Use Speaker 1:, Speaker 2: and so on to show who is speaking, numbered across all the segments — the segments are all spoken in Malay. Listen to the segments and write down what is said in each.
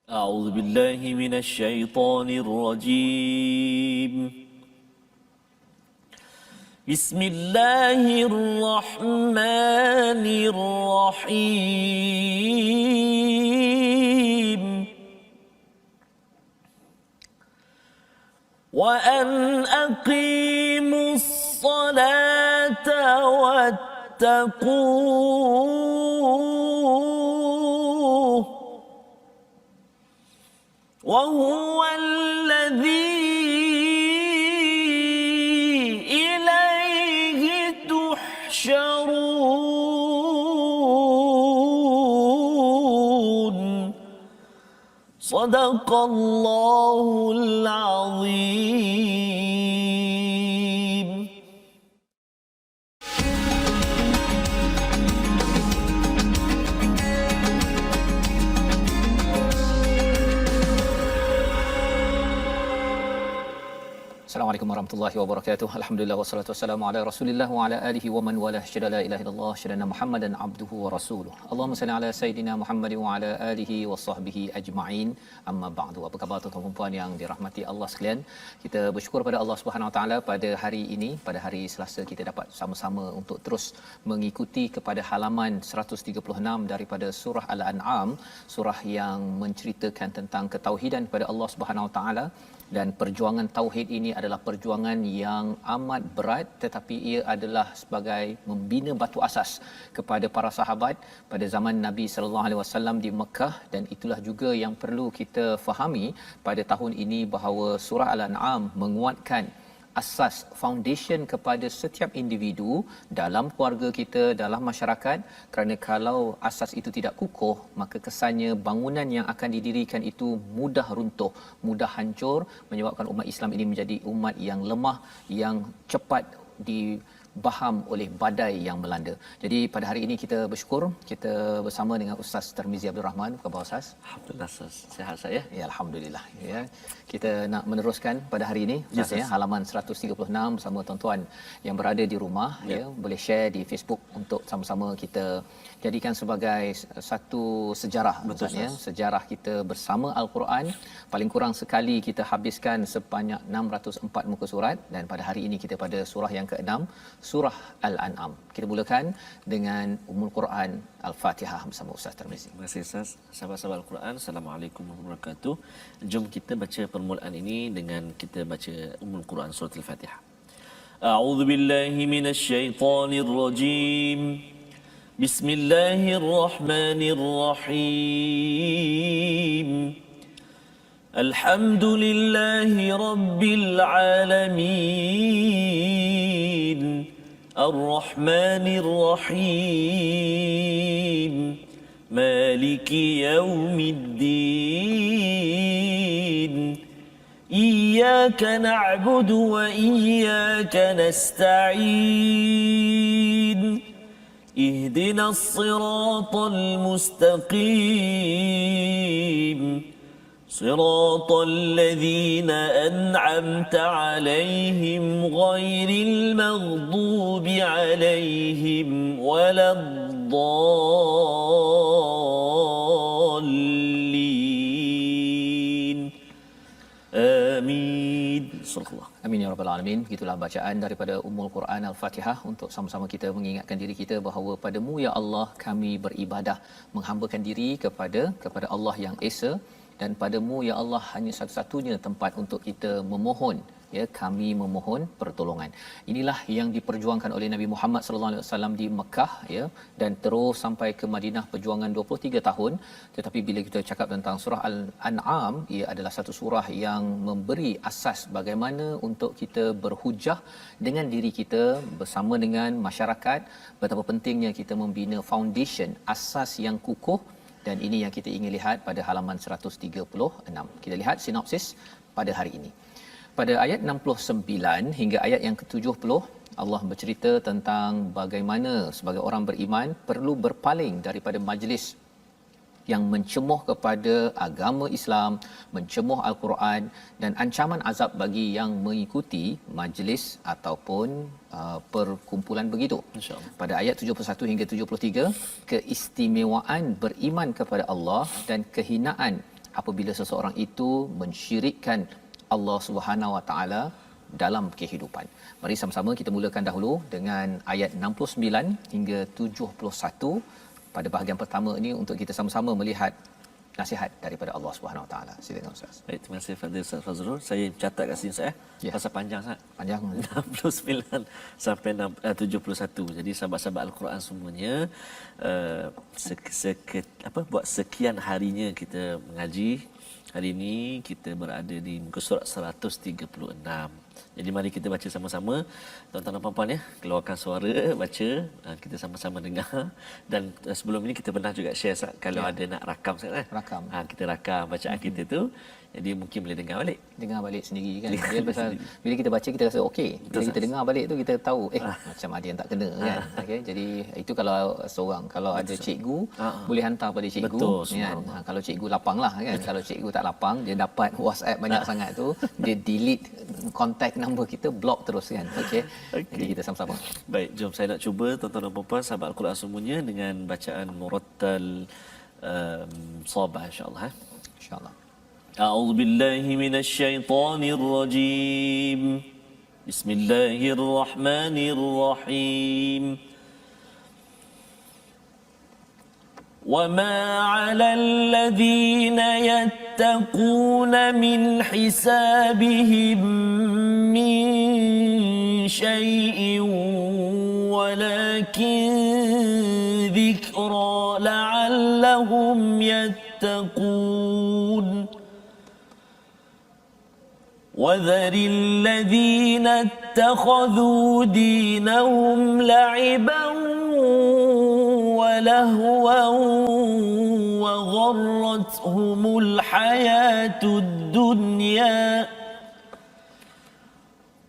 Speaker 1: أعوذ بالله من الشيطان الرجيم. بسم الله الرحمن الرحيم. وأن أقيموا الصلاة واتقوه وهو الذي إليه تحشرون. صدق الله العظيم.
Speaker 2: Assalamualaikum warahmatullahi wabarakatuh. Alhamdulillah wassalatu wassalamu ala Rasulillah wa ala alihi wa man wala syada la ilaha illallah syadana Muhammadan abduhu wa rasuluh. Allahumma salli ala sayidina Muhammad wa ala alihi wa sahbihi ajma'in. Amma ba'du. Apa khabar tuan-tuan dan puan yang dirahmati Allah sekalian? Kita bersyukur pada Allah Subhanahu wa taala pada hari ini, pada hari Selasa kita dapat sama-sama untuk terus mengikuti kepada halaman 136 daripada surah Al-An'am, surah yang menceritakan tentang ketauhidan kepada Allah Subhanahu wa taala. Dan perjuangan tauhid ini adalah perjuangan yang amat berat, tetapi ia adalah sebagai membina batu asas kepada para sahabat pada zaman Nabi sallallahu alaihi wasallam di Mekah. Dan itulah juga yang perlu kita fahami pada tahun ini, bahawa surah Al-An'am menguatkan asas foundation kepada setiap individu dalam keluarga kita, dalam masyarakat. Kerana kalau asas itu tidak kukuh, maka kesannya bangunan yang akan didirikan itu mudah runtuh, mudah hancur, menyebabkan umat Islam ini menjadi umat yang lemah, yang cepat dibaham oleh badai yang melanda. Jadi pada hari ini kita bersyukur kita bersama dengan Ustaz Tarmizi Abdul Rahman. Apa khabar Ustaz?
Speaker 1: Alhamdulillah, sihat saya.
Speaker 2: Ya, alhamdulillah. Ya. Kita nak meneruskan pada hari ini Ustaz, ya, halaman 136 bersama tuan-tuan yang berada di rumah, ya, boleh share di Facebook untuk sama-sama kita jadikan sebagai satu sejarah. Betul, Ustaz, ya, sejarah kita bersama Al-Quran. Paling kurang sekali kita habiskan sebanyak 604 muka surat, dan pada hari ini kita pada surah yang ke-6, surah Al-An'am. Kita mulakan dengan Ummul Quran Al-Fatihah bersama Ustaz Tarmizi.
Speaker 1: Terima kasih Ustaz. Sahabat-sahabat Al-Quran, Assalamualaikum warahmatullahi wabarakatuh. Jom kita baca permulaan ini dengan kita baca Ummul Quran surah Al-Fatihah. A'udzu billahi minasy syaithanir rajim. Bismillahirrahmanirrahim. Alhamdulillahi rabbil alamin. Ar-Rahmanir Rahim. Maliki yaumiddin. Iyyaka na'budu wa iyyaka nasta'in. Ihdinas siratal mustaqim. صراط الذين أنعمت عليهم غير المغضوب عليهم ولا الضالين. آمين. صدق الله.
Speaker 2: Amin ya rabbal alamin. Begitulah bacaan daripada Ummul Quran Al-Fatihah untuk sama-sama kita mengingatkan diri kita bahawa padamu ya Allah kami beribadah, menghambakan diri kepada Allah yang Esa, dan padamu ya Allah hanya satu-satunya tempat untuk kita memohon, ya, kami memohon pertolongan. Inilah yang diperjuangkan oleh Nabi Muhammad sallallahu alaihi wasallam di Mekah, ya, dan terus sampai ke Madinah, perjuangan 23 tahun. Tetapi bila kita cakap tentang surah Al-An'am, ia adalah satu surah yang memberi asas bagaimana untuk kita berhujah dengan diri kita bersama dengan masyarakat, betapa pentingnya kita membina foundation, asas yang kukuh. Dan ini yang kita ingin lihat pada halaman 136. Kita lihat sinopsis pada hari ini. Pada ayat 69 hingga ayat yang ke-70, Allah bercerita tentang bagaimana sebagai orang beriman perlu berpaling daripada majlis yang mencemuh kepada agama Islam, mencemuh Al-Quran, dan ancaman azab bagi yang mengikuti majlis ataupun perkumpulan begitu. Pada ayat 71 hingga 73, keistimewaan beriman kepada Allah dan kehinaan apabila seseorang itu mensyirikkan Allah Subhanahu Wa Taala dalam kehidupan. Mari sama-sama kita mulakan dahulu dengan ayat 69 hingga 71 pada bahagian pertama ini untuk kita sama-sama melihat nasihat daripada Allah Subhanahu Wa Taala. Silakan Ustaz.
Speaker 1: Baik, terima kasih Fadil Ustaz Fazrul. Saya catat kat sini Ustaz
Speaker 2: Ya.
Speaker 1: pasal panjang sangat.
Speaker 2: Panjang.
Speaker 1: 69 sampai 71. Jadi sahabat-sahabat Al-Quran semuanya buat sekian harinya kita mengaji. Hari ini kita berada di muka surat 136. Jadi mari kita baca sama-sama. Tuan-tuan dan puan-puan ya, keluarkan suara, baca, kita sama-sama dengar. Dan sebelum ini kita pernah juga share Ustaz, kalau ada nak rakam Ustaz
Speaker 2: Rakam.
Speaker 1: kita rakam bacaan kita tu. Jadi mungkin boleh dengar balik.
Speaker 2: Dengar balik sendiri kan.
Speaker 1: Dengar
Speaker 2: Dia pasal
Speaker 1: sendiri.
Speaker 2: bila kita baca kita rasa okey. Bila
Speaker 1: Betul,
Speaker 2: kita dengar balik tu kita tahu macam ada yang tak kena kan. Okey. Jadi itu kalau seorang, kalau ada cikgu boleh hantar pada cikgu
Speaker 1: Betul,
Speaker 2: kan.
Speaker 1: subhanallah.
Speaker 2: Kalau cikgu lapanglah kan. Kalau cikgu tak lapang, dia dapat WhatsApp banyak sangat tu, dia delete contact number kita, block terus kan. Okey. Jadi kita sama-sama.
Speaker 1: Baik, jom saya nak cuba tuan-tuan dan puan-puan sahabat Al-Quran semuanya dengan bacaan murattal sabah insya-Allah.
Speaker 2: Insya-Allah.
Speaker 1: أعوذ بالله من الشيطان الرجيم بسم الله الرحمن الرحيم وما على الذين يتقون من حسابهم من شيء ولكن ذكرى لعلهم يتقون وذر الذين اتخذوا دينهم لعبا ولهوا وغرتهم الحياة الدنيا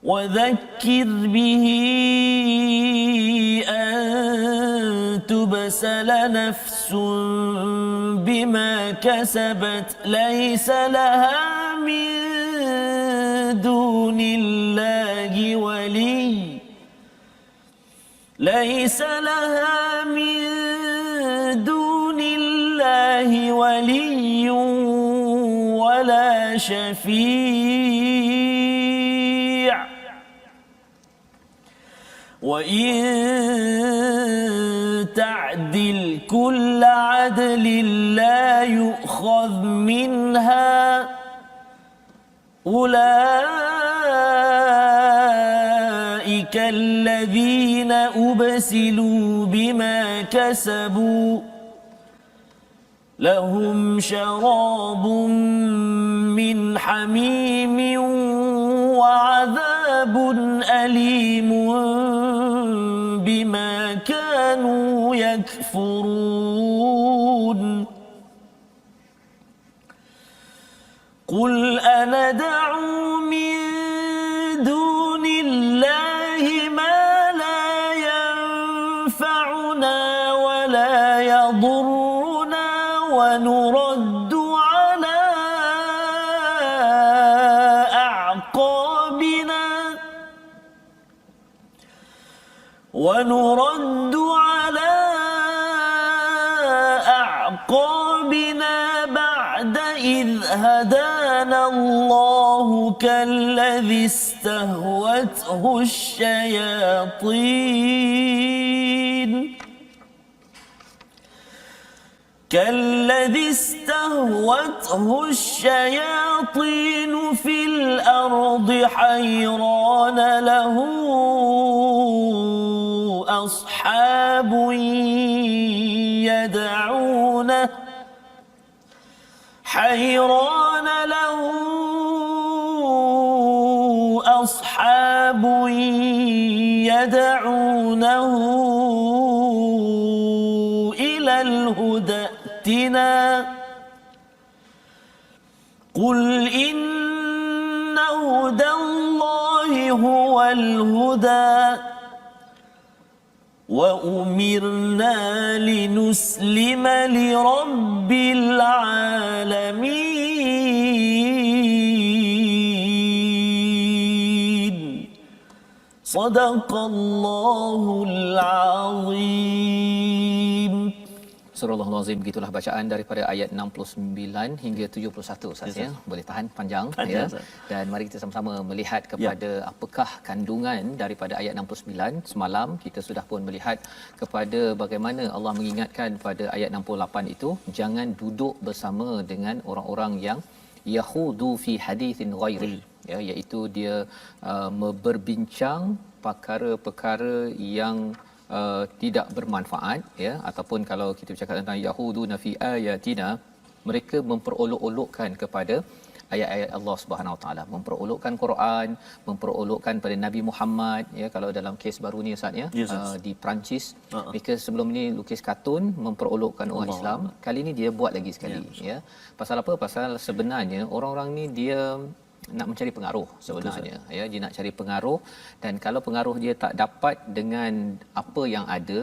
Speaker 1: وذكر به أن تبسل نفس بما كسبت ليس لها من دون الله ولي ليس لها من دون الله ولي ولا شفيع وإن تعدل كل عدل لا يؤخذ منها أولئك الذين أبسلوا بما كسبوا لهم شراب من حميم وعذاب أليم بما كانوا يكفرون قل أندعو من دون الله ما لا ينفعنا ولا يضرنا ونرد على أعقابنا بعد إذ هدانا الله كالذي استهوته الشياطين في الأرض حيران له أصحاب يدعونه إلى الهدى ائتنا قل إن هدى الله هو الهدى وأمرنا لنسلم لرب العالمين صدق الله العظيم
Speaker 2: Surah Al-Azim, begitulah bacaan daripada ayat 69 hingga 71 Ustaz ya. Boleh tahan panjang ya. Dan mari kita sama-sama melihat kepada apakah kandungan daripada ayat 69. Semalam kita sudah pun melihat kepada bagaimana Allah mengingatkan pada ayat 68 itu, jangan duduk bersama dengan orang-orang yang yahudu fi hadithin ghairi, ya, iaitu dia berbincang perkara-perkara yang tidak bermanfaat, ya, ataupun kalau kita bercakap tentang yahuduna fi ayatina, mereka memperolok-olokkan kepada ayat-ayat Allah Subhanahu Wa Taala, memperolokkan Quran, memperolokkan pada Nabi Muhammad, ya. Kalau dalam kes baru ni Ustaz ya, di Perancis, mereka sebelum ni lukis kartun memperolokkan orang Islam. Kali ni dia buat lagi sekali, ya. Pasal apa? Pasal sebenarnya orang-orang ni dia nak mencari pengaruh sebenarnya. Betul, ya, dia nak cari pengaruh, dan kalau pengaruh dia tak dapat dengan apa yang ada,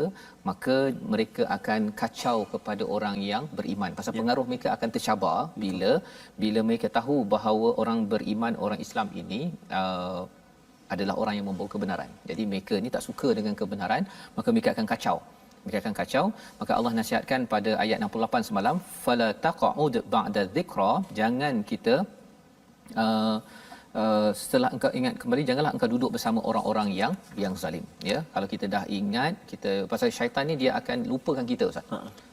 Speaker 2: maka mereka akan kacau kepada orang yang beriman. Pasal pengaruh mereka akan tercabar bila mereka tahu bahawa orang beriman, orang Islam ini adalah orang yang membawa kebenaran. Jadi mereka ni tak suka dengan kebenaran, maka mereka akan kacau. Maka Allah nasihatkan pada ayat 68 semalam, fala taq'ud ba'da dhikra, jangan kita setelah engkau ingat kembali, janganlah engkau duduk bersama orang-orang yang zalim, ya. Kalau kita dah ingat, kita pasal syaitan ni dia akan lupakan kita Ustaz.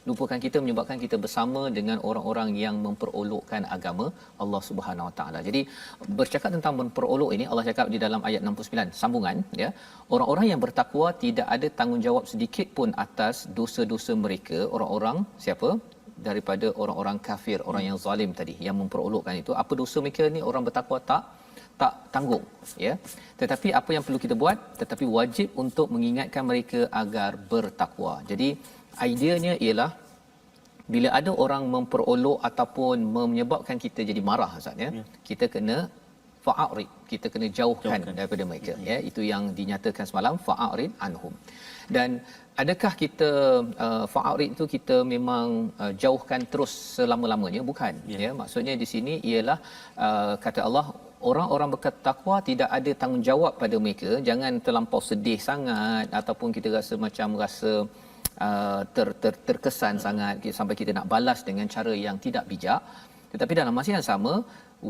Speaker 2: Lupakan kita, menyebabkan kita bersama dengan orang-orang yang memperolokkan agama Allah Subhanahu Wa Taala. Jadi bercakap tentang memperolok ini, Allah cakap di dalam ayat 69 sambungan, ya, orang-orang yang bertakwa tidak ada tanggungjawab sedikit pun atas dosa-dosa mereka. Orang-orang siapa? Daripada orang-orang kafir, orang yang zalim tadi, yang memperolokkan itu, apa dosa mereka ni orang bertakwa tak tanggung, ya. Tetapi apa yang perlu kita buat? Tetapi wajib untuk mengingatkan mereka agar bertakwa. Jadi ideanya ialah bila ada orang memperolok ataupun menyebabkan kita jadi marah Ustaz, ya, kita kena fa'arid, kita kena jauhkan daripada mereka, ya. Itu yang dinyatakan semalam, fa'arid anhum. Dan adakah kita fa'arid itu kita memang jauhkan terus selama-lamanya? Bukan, ya. Maksudnya di sini ialah kata Allah, orang-orang bertakwa tidak ada tanggungjawab pada mereka. Jangan terlampau sedih sangat ataupun kita rasa terkesan sangat sampai kita nak balas dengan cara yang tidak bijak. Tetapi dalam masa yang sama,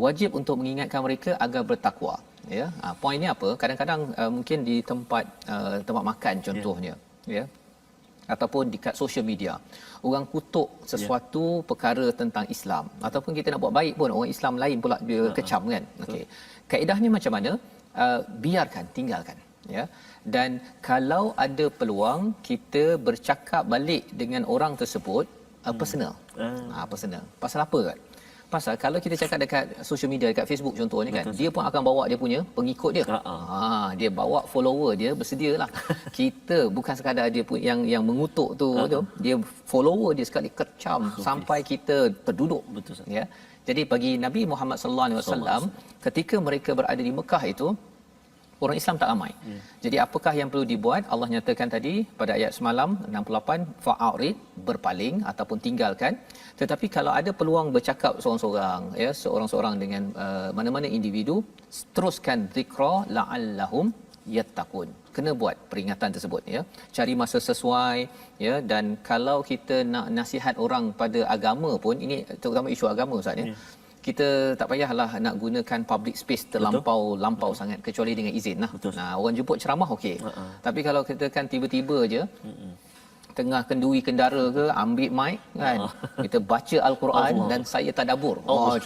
Speaker 2: wajib untuk mengingatkan mereka agar bertakwa, ya. Poin ni apa? Kadang-kadang mungkin di tempat makan contohnya, ya, ataupun dekat social media, orang kutuk sesuatu perkara tentang Islam, ataupun kita nak buat baik pun orang Islam lain pula dia kecam, kan. Okey, kaedahnya macam mana? Biarkan, tinggalkan, ya. Dan kalau ada peluang kita bercakap balik dengan orang tersebut, personal. Personal. Pasal apa, kan? Pasal kalau kita cakap dekat social media, dekat Facebook contohnya, kan, dia pun akan bawa dia punya pengikut dia. Dia bawa follower dia, bersedialah. Kita bukan sekadar dia pun yang mengutuk tu, dia follower dia sekali kecam sampai kita terduduk.
Speaker 1: Betul,
Speaker 2: ya. Jadi bagi Nabi Muhammad sallallahu alaihi wasallam, ketika mereka berada di Mekah itu, orang Islam tak ramai. Jadi apakah yang perlu dibuat? Allah nyatakan tadi pada ayat semalam 68, fa'arid, berpaling ataupun tinggalkan. Tetapi kalau ada peluang bercakap seorang-seorang, ya, seorang-seorang dengan mana-mana individu, teruskan zikra la'allahum yattaqun. Kena buat peringatan tersebut, ya. Cari masa sesuai, ya. Dan kalau kita nak nasihat orang pada agama pun, ini terutama isu agama Ustaz, ya. Kita tak payahlah nak gunakan public space terlampau sangat, kecuali dengan izin lah. Nah, orang jemput ceramah okey. Tapi kalau kita kan tiba-tiba je tengah kenduri kendara ke, ambil mic, kan, kita baca Al-Quran dan saya tadabbur.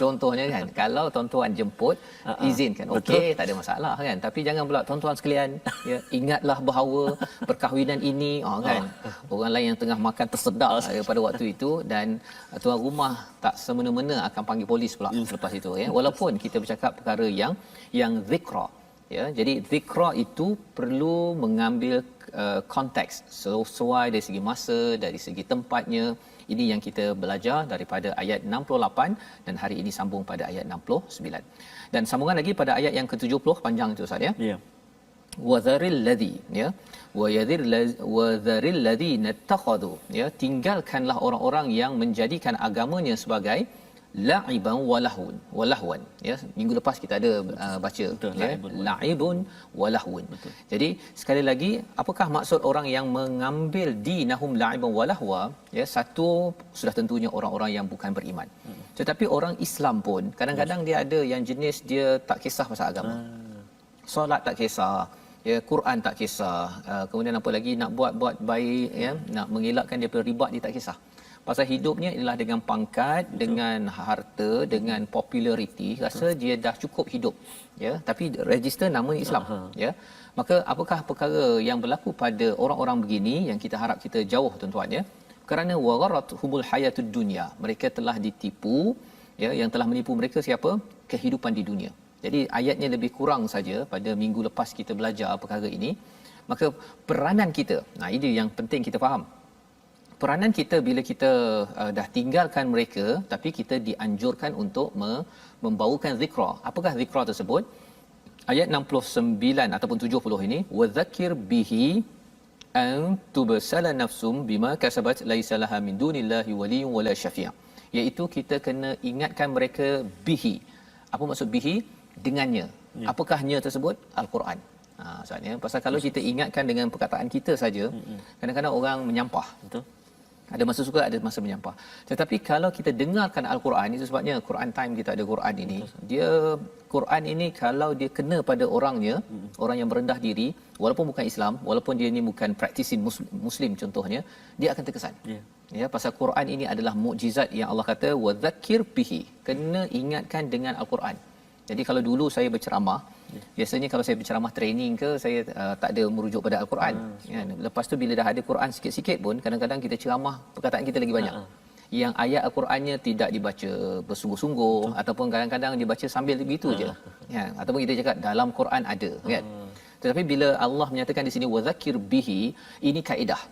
Speaker 2: Contohnya, kan. Kalau tuan-tuan jemput, izinkan. Okey, tak ada masalah, kan. Tapi jangan pula tuan-tuan sekalian, ya, ingatlah bahawa perkahwinan ini, kan, orang lain yang tengah makan tersedak pada waktu itu, dan tuan rumah tak semena-mena akan panggil polis pula selepas itu, ya. Walaupun kita bercakap perkara yang zikra, ya. Jadi zikra itu perlu mengambil konteks sesuai dari segi masa, dari segi tempatnya. Ini yang kita belajar daripada ayat 68 dan hari ini sambung pada ayat 69. Dan sambungan lagi pada ayat yang ke-70 panjang itu Ustaz, ya. Wadharil ladzi, ya, wadharil ladzi nattakhadhu, ya, tinggalkanlah orang-orang yang menjadikan agamanya sebagai la'iban walahwan ya, minggu lepas kita ada baca
Speaker 1: betul,
Speaker 2: ya, la'ibun walahun. Jadi sekali lagi, apakah maksud orang yang mengambil dinahum la'iban walahwa? Ya, satu sudah tentunya orang-orang yang bukan beriman. Tetapi orang Islam pun kadang-kadang dia ada yang jenis dia tak kisah pasal agama. Solat tak kisah, ya, Quran tak kisah, kemudian apa lagi, nak buat baik ya, nak mengelakkan daripada riba, dia tak kisah. Pasal hidupnya ialah dengan pangkat, betul, dengan harta, dengan populariti, rasa dia dah cukup hidup ya, tapi register nama Islam ya. Maka apakah perkara yang berlaku pada orang-orang begini yang kita harap kita jauh tuan-tuan ya? Kerana wagharatuhumul hayatud dunya, mereka telah ditipu ya, yang telah menipu mereka siapa? Kehidupan di dunia. Jadi ayatnya lebih kurang saja pada minggu lepas kita belajar perkara ini. Maka peranan kita, nah ini yang penting kita faham. Peranan kita bila kita dah tinggalkan mereka, tapi kita dianjurkan untuk membawakan zikra. Apakah zikra tersebut? Ayat 69 ataupun 70 ini, wadzakir bihi an tubsala nafsum bima kasabat laisa laha min dunillahi waliyyun wala syafi'. Iaitu kita kena ingatkan mereka bihi. Apa maksud bihi? Dengannya. Ya. Apakahnya tersebut? Al-Quran. Maksudnya pasal kalau kita ingatkan dengan perkataan kita saja, kadang-kadang orang menyampah. Betul. Ada masa suka, ada masa menyampah. Tetapi kalau kita dengarkan Al-Quran, itu sebabnya Quran Time kita ada Quran ini. Dia Quran ini kalau dia kena pada orangnya, orang yang merendah diri, walaupun bukan Islam, walaupun dia ni bukan practicing Muslim contohnya, dia akan terkesan. Ya, pasal Quran ini adalah mukjizat yang Allah kata wadzakir bihi. Kena ingatkan dengan Al-Quran. Jadi kalau dulu saya berceramah, biasanya kalau saya berceramah training ke, saya tak ada merujuk pada Al-Quran. Ya, lepas tu bila dah ada Quran sikit-sikit pun, kadang-kadang kita ceramah, perkataan kita lagi banyak. Yang ayat Al-Qurannya tidak dibaca bersungguh-sungguh, ataupun kadang-kadang dibaca sambil begitu je. Ya, ataupun kita cakap dalam Quran ada, kan. Tetapi bila Allah menyatakan di sini wadzakir bihi, ini kaedah.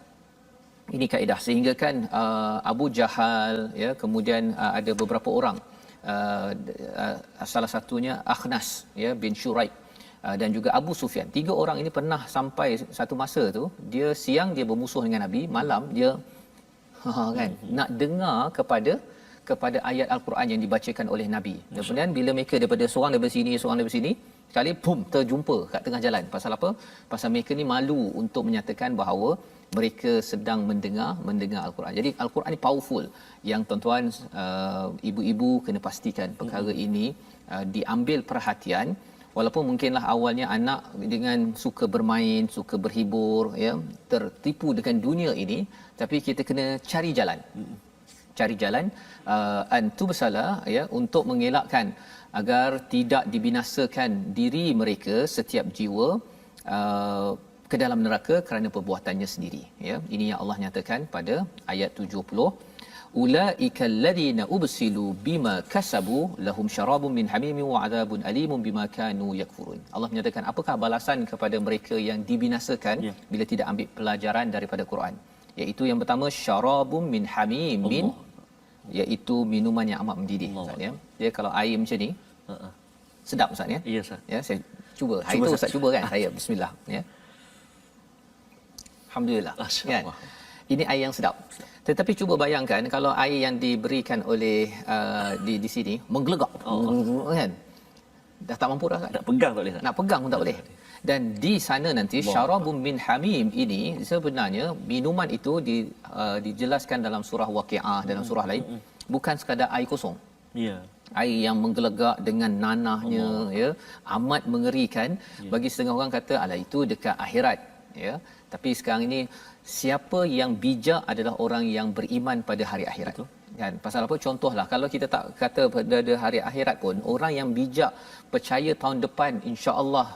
Speaker 2: Ini kaedah sehingga kan Abu Jahal ya, kemudian ada beberapa orang, salah satunya Akhnas ya bin Syuraib, dan juga Abu Sufyan. Tiga orang ini pernah sampai satu masa tu, dia siang dia bermusuh dengan Nabi, malam dia kan nak dengar kepada ayat Al-Quran yang dibacakan oleh Nabi. Kemudian bila mereka daripada seorang daripada sini, seorang daripada sini, sekali pum terjumpa kat tengah jalan. Pasal apa? Pasal mereka ni malu untuk menyatakan bahawa mereka sedang mendengar Al-Quran. Jadi Al-Quran ni powerful. Yang tuan-tuan, ibu-ibu kena pastikan perkara ini diambil perhatian. Walaupun mungkinlah awalnya anak dengan suka bermain, suka berhibur ya, tertipu dengan dunia ini, tapi kita kena cari jalan. Cari jalan antubsala ya, untuk mengelakkan agar tidak dibinasakan diri mereka, setiap jiwa ke dalam neraka kerana perbuatannya sendiri ya. Ini yang Allah nyatakan pada ayat 70, ulaikal ladzina ubsilu bima kasabu lahum syarabun min hamimin wa adzabun alimun bima kanu yakfurun. Allah menyatakan apakah balasan kepada mereka yang dibinasakan bila tidak ambil pelajaran daripada Quran, iaitu yang pertama syarabun min hamimin, iaitu minuman yang amat mendidih. Ustaz ya, dia kalau air macam ni sedap Ustaz ya.
Speaker 1: Ya Ustaz.
Speaker 2: Ya, saya cuba. Hari tu Ustaz cuba kan? Saya bismillah ya. Alhamdulillah. Kan? Ini air yang sedap. Tetapi cuba bayangkan kalau air yang diberikan oleh di sini menggelegak. Kan? Dah tak mampu dah kan?
Speaker 1: Nak pegang tak boleh.
Speaker 2: Nak pegang pun tak boleh. Dan di sana nanti syarabun min hamim ini sebenarnya minuman itu dijelaskan dalam surah Waqiah, dalam surah lain, bukan sekadar air kosong. Ya. Air yang menggelegak dengan nanahnya ya, amat mengerikan. Bagi setengah orang kata alah itu dekat akhirat ya. Tapi sekarang ini siapa yang bijak adalah orang yang beriman pada hari akhirat. Betul. Kan? Pasal apa? Contohlah kalau kita tak kata pada hari akhirat pun, orang yang bijak percaya tahun depan insya-Allah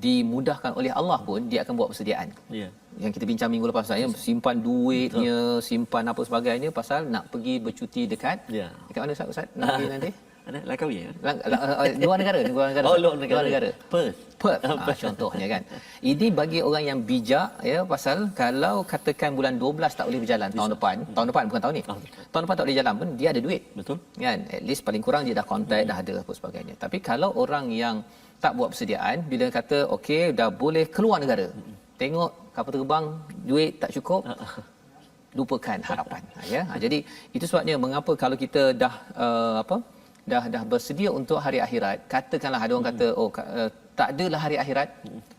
Speaker 2: dimudahkan oleh Allah pun dia akan buat persediaan. Ya. Yang kita bincang minggu lepas saya simpan duitnya, simpan apa sebagainya pasal nak pergi bercuti dekat mana Ustaz? Nak pergi nanti?
Speaker 1: Ada Langkawi ya?
Speaker 2: Luar negara.
Speaker 1: Oh, luar negara. Perth.
Speaker 2: Contohnya kan. Ini bagi orang yang bijak ya, pasal kalau katakan bulan 12 tak boleh berjalan tahun depan bukan tahun ni. Tahun depan tak boleh jalan pun dia ada duit. Betul. Kan? At least paling kurang dia dah kontak, dah ada apa sebagainya. Tapi kalau orang yang tak buat persediaan, bila kata okey dah boleh keluar negara. Tengok kapal terbang duit tak cukup. lupakan harapan. Ya. Jadi itu sebabnya mengapa kalau kita dah dah bersedia untuk hari akhirat, katakanlah ada orang kata tak adalah hari akhirat,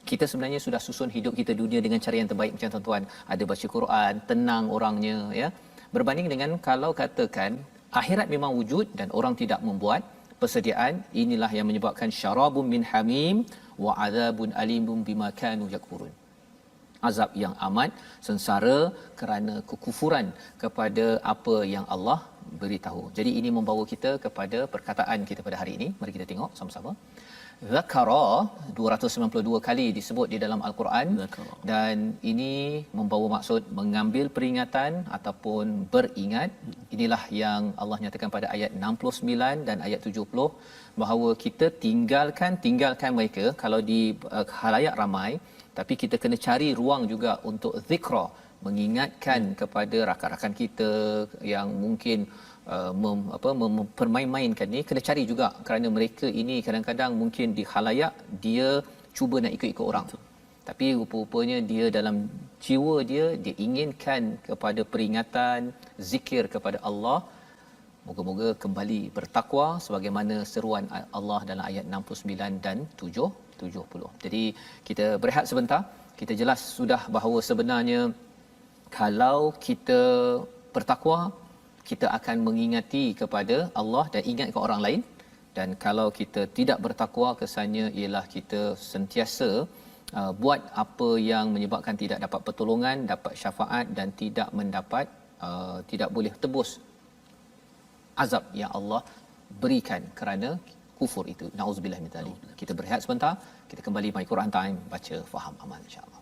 Speaker 2: kita sebenarnya sudah susun hidup kita dunia dengan cara yang terbaik macam tuan-tuan, ada baca Quran, tenang orangnya, ya, berbanding dengan kalau katakan akhirat memang wujud dan orang tidak membuat persediaan. Inilah yang menyebabkan syarabun min hamim wa azabun alimun bima kanu yakfurun, azab yang amat sengsara kerana kekufuran kepada apa yang Allah beritahu. Jadi ini membawa kita kepada perkataan kita pada hari ini. Mari kita tengok sama-sama. Zakara 292 kali disebut di dalam Al-Quran. Zakara. Dan ini membawa maksud mengambil peringatan ataupun beringat. Inilah yang Allah nyatakan pada ayat 69 dan ayat 70 bahawa kita tinggalkan mereka kalau di khalayak ramai, tapi kita kena cari ruang juga untuk zikra, mengingatkan kepada rakan-rakan kita yang mungkin mempermain-mainkan ni, kena cari juga kerana mereka ini kadang-kadang mungkin di khalayak dia cuba nak ikut-ikut orang. Betul. Tapi rupa-rupanya dia dalam jiwa dia inginkan kepada peringatan, zikir kepada Allah. Moga-moga kembali bertakwa sebagaimana seruan Allah dalam ayat 69 dan 70. Jadi kita berehat sebentar. Kita jelas sudah bahawa sebenarnya kalau kita bertakwa, kita akan mengingati kepada Allah dan ingat ke orang lain. Dan kalau kita tidak bertakwa, kesannya ialah kita sentiasa buat apa yang menyebabkan tidak dapat pertolongan, dapat syafaat dan tidak mendapat tidak boleh tebus azab yang Allah berikan kerana kufur itu. Nauzubillah min dzalik. Kita berehat sebentar, kita kembali My Quran Time, baca, faham, amal, insya-Allah.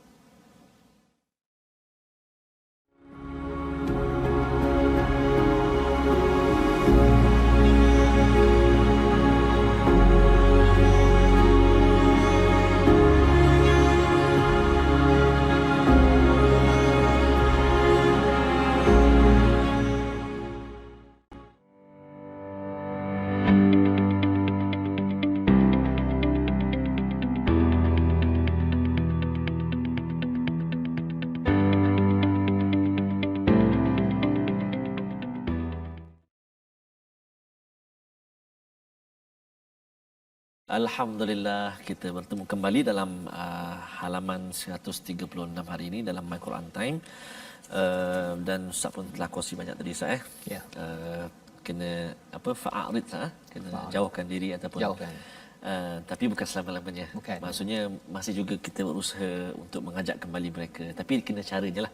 Speaker 1: Alhamdulillah, kita bertemu kembali dalam halaman 136 hari ini dalam My Quran Time. Dan Ustaz pun telah kongsi banyak tadi Ustaz.
Speaker 2: Ya.
Speaker 1: Kena fa'arid, kena jauhkan diri ataupun
Speaker 2: jauhkan.
Speaker 1: Tapi bukan selama-lamanya.
Speaker 2: Bukan.
Speaker 1: Maksudnya masih juga kita berusaha untuk mengajak kembali mereka. Tapi kena caranya lah.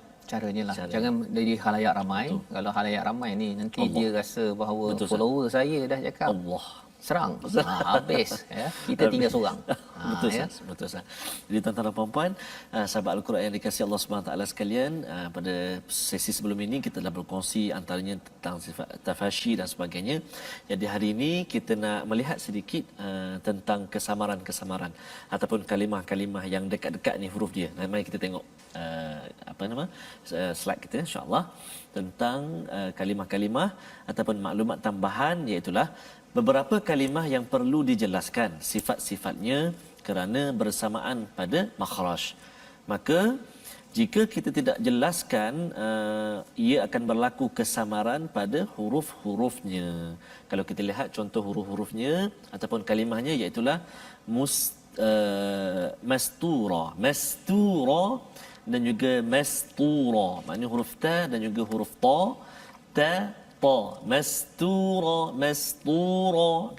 Speaker 1: Jangan dari khalayak ramai. Betul. Kalau khalayak ramai ni nanti Allah, dia rasa bahawa betul, follower saya dah cakap Allah serang, habis ya, kita tinggal seorang. Betul ya? Betul sah. Jadi tuan-tuan dan puan-puan, sahabat Al-Quran yang dikasihi Allah Subhanahu taala sekalian, pada sesi sebelum ini kita dah berkongsi antaranya tentang sifat tafashi dan sebagainya. Jadi hari ini kita nak melihat sedikit tentang kesamaran-kesamaran ataupun kalimah-kalimah yang dekat-dekat ni huruf dia. Mari kita tengok slide kita insya-Allah tentang kalimah-kalimah ataupun maklumat tambahan, iaitu beberapa kalimah yang perlu dijelaskan sifat-sifatnya kerana bersamaan pada makhraj. Maka jika kita tidak jelaskan, ia akan berlaku kesamaran pada huruf-hurufnya. Kalau kita lihat contoh huruf-hurufnya ataupun kalimahnya, iaitu mastura dan juga mastura. Maknanya huruf ta dan juga huruf ta, mastura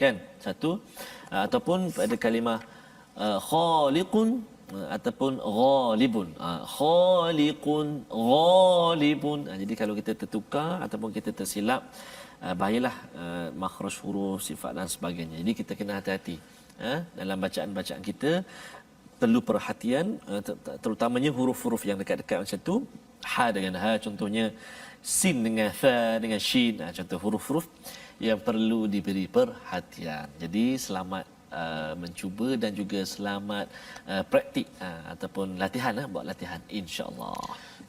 Speaker 1: kan satu. Ataupun pada kalimah khaliqun ataupun ghalibun. Ghalibun. Jadi kalau kita tertukar ataupun kita tersilap, bahayalah makhraj huruf, sifat dan sebagainya. Jadi kita kena hati-hati dalam bacaan-bacaan kita. Perlu perhatian, terutamanya huruf-huruf yang dekat-dekat macam tu. Ha dengan ha contohnya, sin dengan fa dengan shin, contoh huruf-huruf yang perlu diberi perhatian. Jadi selamat mencuba dan juga selamat praktik ataupun latihan buat latihan insya-Allah.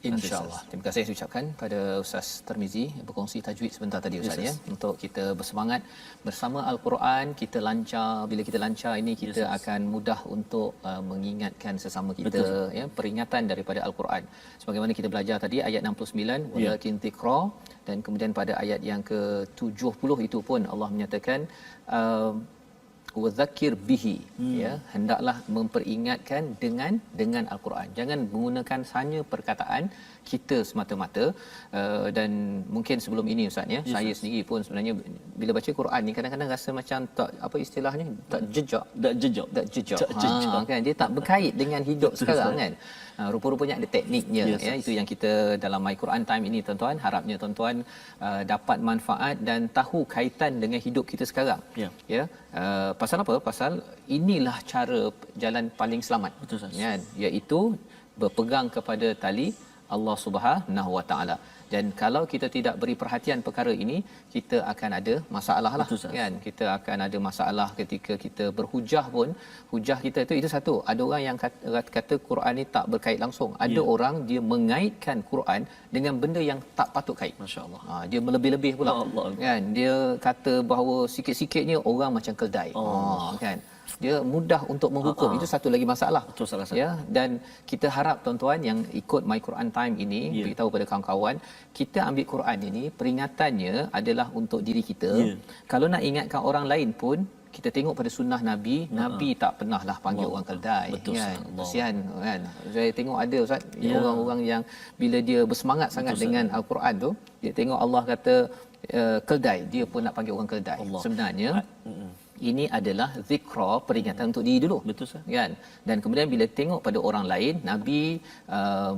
Speaker 2: InsyaAllah. Terima kasih saya ucapkan pada Ustaz Tarmizi yang berkongsi tajwid sebentar tadi Ustaz ya, untuk kita bersemangat bersama Al-Quran. Kita lancar, bila kita lancar ini kita akan mudah untuk mengingatkan sesama kita. Ya, peringatan daripada Al-Quran. Sebagaimana kita belajar tadi ayat 69 walakin tikra, dan kemudian pada ayat yang ke-70 itu pun Allah menyatakan wadzakir bihi, ya, hendaklah memperingatkan dengan Al-Quran. Jangan menggunakan hanya perkataan kita semata-mata. Dan mungkin sebelum ini Ustaz ya, saya sendiri pun sebenarnya bila baca Quran ni kadang-kadang rasa macam tak, apa istilahnya, tak jejak kan, dia tak berkait dengan hidup sekarang kan. Rupa-rupanya ada tekniknya ya. Itu yang kita dalam My Quran Time ini tuan-tuan, harapnya tuan-tuan dapat manfaat dan tahu kaitan dengan hidup kita sekarang. Ya. Pasal apa? Pasal inilah cara jalan paling selamat.
Speaker 1: Betul,
Speaker 2: kan, iaitu berpegang kepada tali Allah Subhanahu Wa Taala. Dan kalau kita tidak beri perhatian perkara ini, kita akan ada masalah lah.
Speaker 1: Betul,
Speaker 2: kan. Kita akan ada masalah ketika kita berhujah pun. Hujah kita itu satu. Ada orang yang kata Quran ni tak berkait langsung. Ada orang dia mengaitkan Quran dengan benda yang tak patut kait.
Speaker 1: Masya-Allah.
Speaker 2: Dia melebih-lebih pula. Kan. Dia kata bahawa sikit-sikitnya orang macam keldai. Kan. Dia mudah untuk menghukum. Itu satu lagi masalah.
Speaker 1: Betul, salah satu.
Speaker 2: Ya, dan kita harap tuan-tuan yang ikut My Quran Time ini beritahu pada kawan-kawan, kita ambil Quran ini, peringatannya adalah untuk diri kita. Kalau nak ingatkan orang lain pun, kita tengok pada sunnah Nabi, Nabi tak pernahlah panggil orang keldai.
Speaker 1: Betul,
Speaker 2: kan. Kesian kan. Saya tengok ada Ustaz, orang-orang yang bila dia bersemangat sangat dengan Al-Quran tu, dia tengok Allah kata keldai, dia pun nak panggil orang keldai. Sebenarnya ini adalah zikra, peringatan untuk diri dulu.
Speaker 1: Betul sah.
Speaker 2: Kan? Dan kemudian bila tengok pada orang lain, Nabi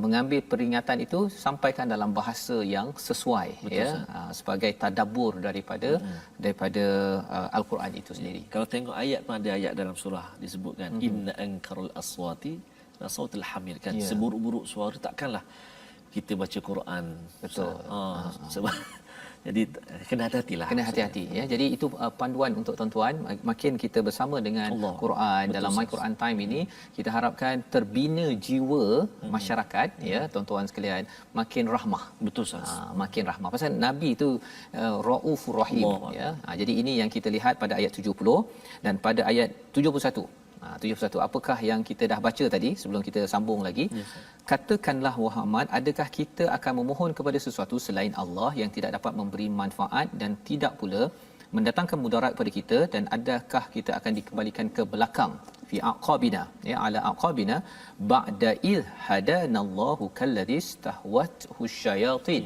Speaker 2: mengambil peringatan itu sampaikan dalam bahasa yang sesuai. Betul, ya, sebagai tadabbur daripada Al-Quran itu sendiri.
Speaker 1: Kalau tengok ayat pun ada ayat dalam surah disebutkan inna ankarul aswati la sautul hamir kan. Seburuk-buruk suara takkanlah kita baca Quran.
Speaker 2: Betul.
Speaker 1: Sebab jadi kena hati-hatilah.
Speaker 2: Kena hati-hati ya. Jadi itu panduan untuk tuan-tuan, makin kita bersama dengan Quran. Betul, dalam My Quran Time ini kita harapkan terbina jiwa masyarakat ya tuan-tuan sekalian, makin rahmah.
Speaker 1: Betul sah.
Speaker 2: Makin rahmah. Pasal Nabi itu Raufur Rahim ya. Jadi ini yang kita lihat pada ayat 70 dan pada ayat 71. 71 apakah yang kita dah baca tadi sebelum kita sambung lagi. Katakanlah Muhammad, adakah kita akan memohon kepada sesuatu selain Allah yang tidak dapat memberi manfaat dan tidak pula mendatangkan mudarat kepada kita, dan adakah kita akan dikembalikan ke belakang fi aqabina ya ala aqabina ba'da id hadanallahu kalladhi istahwathu syayatin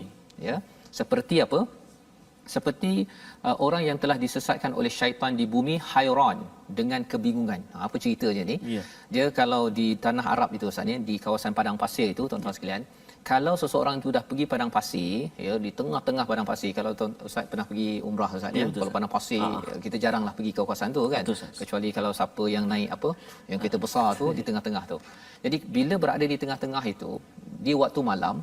Speaker 2: ya. Seperti apa? Seperti orang yang telah disesatkan oleh syaitan di bumi, hairan, dengan kebingungan. Apa ceritanya ni? Dia kalau di tanah Arab itu Ustaz ni, di kawasan padang pasir itu tuan-tuan sekalian, kalau seseorang itu dah pergi padang pasir ya, di tengah-tengah padang pasir, kalau Ustaz pernah pergi umrah Ustaz ya, kalau padang pasir kita jaranglah pergi ke kawasan tu kan, kecuali kalau siapa yang naik apa yang kereta besar tu di tengah-tengah tu. Jadi bila berada di tengah-tengah itu, dia waktu malam,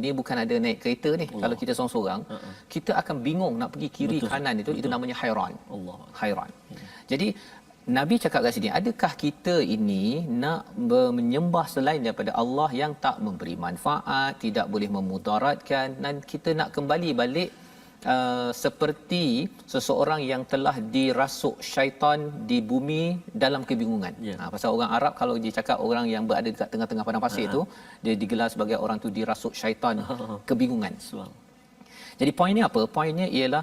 Speaker 2: dia bukan ada naik kereta ni. Kalau kita seorang-seorang, kita akan bingung nak pergi kiri kanan itu namanya hairan. Hairan. Jadi Nabi cakap kat sini, adakah kita ini nak menyembah selain daripada Allah yang tak memberi manfaat, tidak boleh memudaratkan, dan kita nak kembali balik seperti seseorang yang telah dirasuk syaitan di bumi dalam kebingungan. Pasal orang Arab kalau dia cakap orang yang berada dekat tengah-tengah padang pasir itu, dia digelar sebagai orang tu dirasuk syaitan kebingungan. Jadi poinnya apa? Poinnya ialah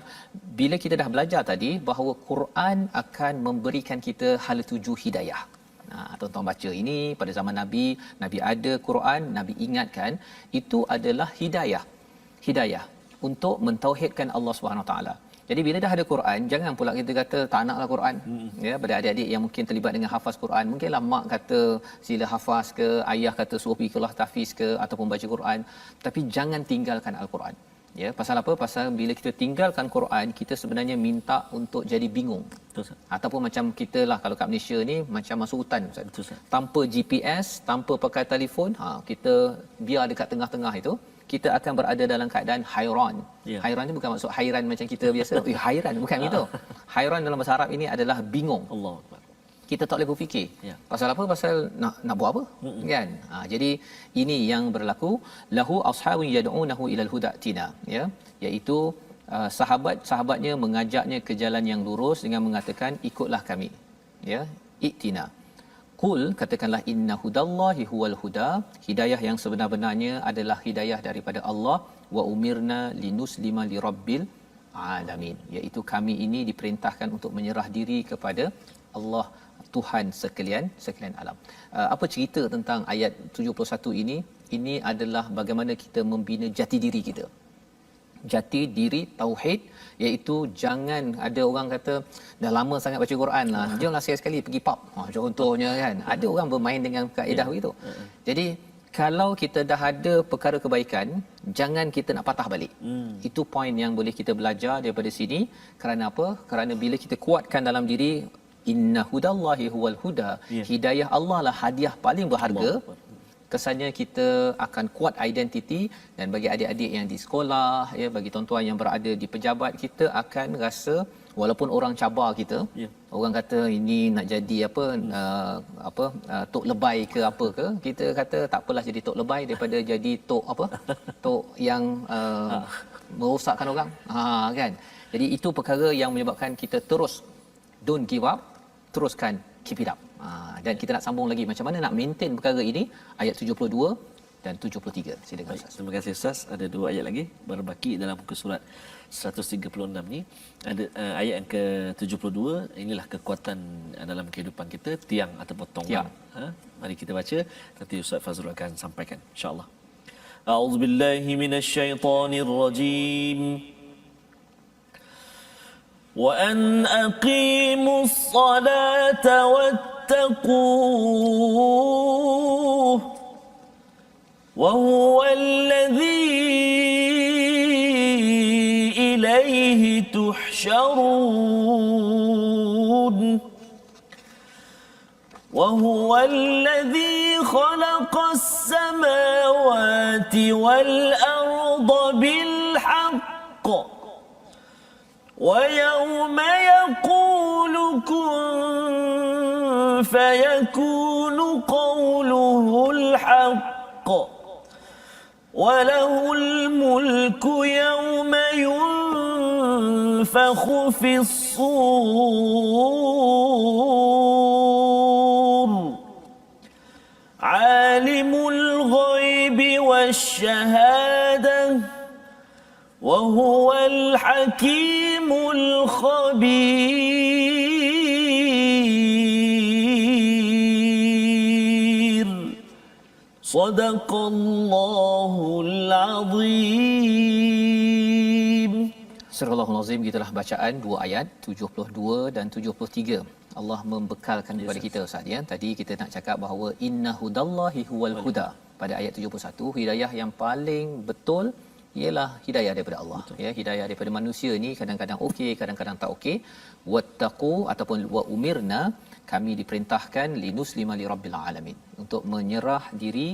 Speaker 2: bila kita dah belajar tadi bahawa Quran akan memberikan kita hala tuju hidayah. Tuan-tuan baca ini pada zaman Nabi, Nabi ada Quran, Nabi ingatkan, itu adalah hidayah. Hidayah untuk mentauhidkan Allah Subhanahu Wa Taala. Jadi bila dah ada Quran, jangan pula kita kata tak naklah Quran. Ya, pada adik-adik yang mungkin terlibat dengan hafaz Quran, mungkinlah mak kata sila hafaz ke, ayah kata suruh pergi kelas tahfiz ke ataupun baca Quran, tapi jangan tinggalkan Al-Quran. Ya, pasal apa? Pasal bila kita tinggalkan Quran, kita sebenarnya minta untuk jadi bingung.
Speaker 1: Betul.
Speaker 2: Ataupun macam kita lah kalau kat Malaysia ni macam masuk hutan. Betul. Tanpa GPS, tanpa pakai telefon, kita biar dekat tengah-tengah itu, kita akan berada dalam keadaan hairan. Hairan ni bukan maksud hairan macam kita biasa. Hairan bukan gitu. Hairan dalam bahasa Arab ini adalah bingung.
Speaker 1: Allahu Akbar.
Speaker 2: kita tak boleh berfikir.
Speaker 1: Ya.
Speaker 2: Pasal apa? Pasal nak buat apa? Kan? Jadi ini yang berlaku, lahu ashabun yad'unahu ilal huda tina, ya, iaitu sahabat-sahabatnya mengajaknya ke jalan yang lurus dengan mengatakan ikutlah kami, ya, iktina. Qul, katakanlah, inna hudallahi huwal huda, hidayah yang sebenar-benarnya adalah hidayah daripada Allah, wa umirna linuslima lirabbil alamin, iaitu kami ini diperintahkan untuk menyerah diri kepada Allah, Tuhan sekalian alam. Apa cerita tentang ayat 71 ini? Ini adalah bagaimana kita membina jati diri kita. Jati diri tauhid, iaitu jangan ada orang kata dah lama sangat baca Quran lah, jomlah sekali-sekali pergi pub. Contohnya kan, ada orang bermain dengan kaedah begitu. Jadi kalau kita dah ada perkara kebaikan, jangan kita nak patah balik. Itu poin yang boleh kita belajar daripada sini. Kerana apa? Kerana bila kita kuatkan dalam diri inna hudallahi huwal huda, hidayah Allah lah hadiah paling berharga, kesannya kita akan kuat identiti. Dan bagi adik-adik yang di sekolah, ya, bagi tuan-tuan yang berada di pejabat, kita akan rasa walaupun orang cabar kita, orang kata ini nak jadi tok lebay ke apa ke, kita kata tak apalah jadi tok lebay daripada jadi tok yang merosakkan orang, kan. Jadi itu perkara yang menyebabkan kita terus don't give up, teruskan keep it up. Dan kita nak sambung lagi macam mana nak maintain perkara ini, ayat 72 dan 73. Silakan Ustaz.
Speaker 1: Terima kasih Ustaz. Ada 2 ayat lagi berbaki dalam muka surat 136 ni. Ada ayat yang ke-72, inilah kekuatan dalam kehidupan kita, tiang ataupun tonggang. Mari kita baca, nanti Ustaz Fazrul akan sampaikan insya-Allah. A'udzubillahi minasyaitonirrajim. Wa an aqimus salata wattaquh wa huwa alladhi ilayhi tuhsyarun wa huwa alladhi khalaqas samawati wal arda bil haqq وَيَوْمَ يَقُولُ كُنْ فَيَكُونُ قَوْلُهُ الْحَقَّ وَلَهُ الْمُلْكُ يَوْمَ يُنْفَخُ فِي الصُّورِ عَالِمُ الْغَيْبِ وَالشَّهَادَةِ وهو الحكيم الخبير صدق الله العظيم.
Speaker 2: Surah Al-Azim, gitulah bacaan 2 ayat 72 dan 73. Allah membekalkan kepada kita Ustaz, ya. Tadi kita nak cakap bahawa inna hudallahi huwal huda. Pada ayat 71, hidayah yang paling betul ialah hidayah daripada Allah. Betul. Ya, hidayah daripada manusia ni kadang-kadang okey, kadang-kadang tak okey. Wattaqu ataupun wa umirna, kami diperintahkan linuslima lirabbil alamin, untuk menyerah diri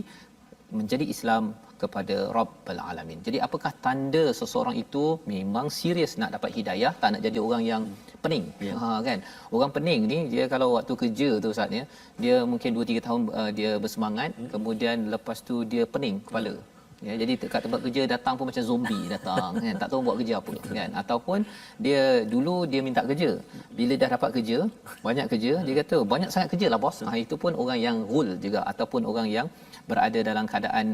Speaker 2: menjadi Islam kepada Rabbul Alamin. Jadi apakah tanda seseorang itu memang serius nak dapat hidayah, tak nak jadi orang yang pening? Kan, orang pening ni dia kalau waktu kerja tu Ustaz, ya, dia mungkin 2-3 tahun dia bersemangat, kemudian lepas tu dia pening kepala. Ya, jadi kat tempat kerja datang pun macam zombie datang, kan, tak tahu buat kerja apa, kan. Ataupun dia dulu dia minta kerja, bila dah dapat kerja, banyak kerja, dia kata banyak sangat kerjalah bos. Itu pun orang yang rule juga, ataupun orang yang berada dalam keadaan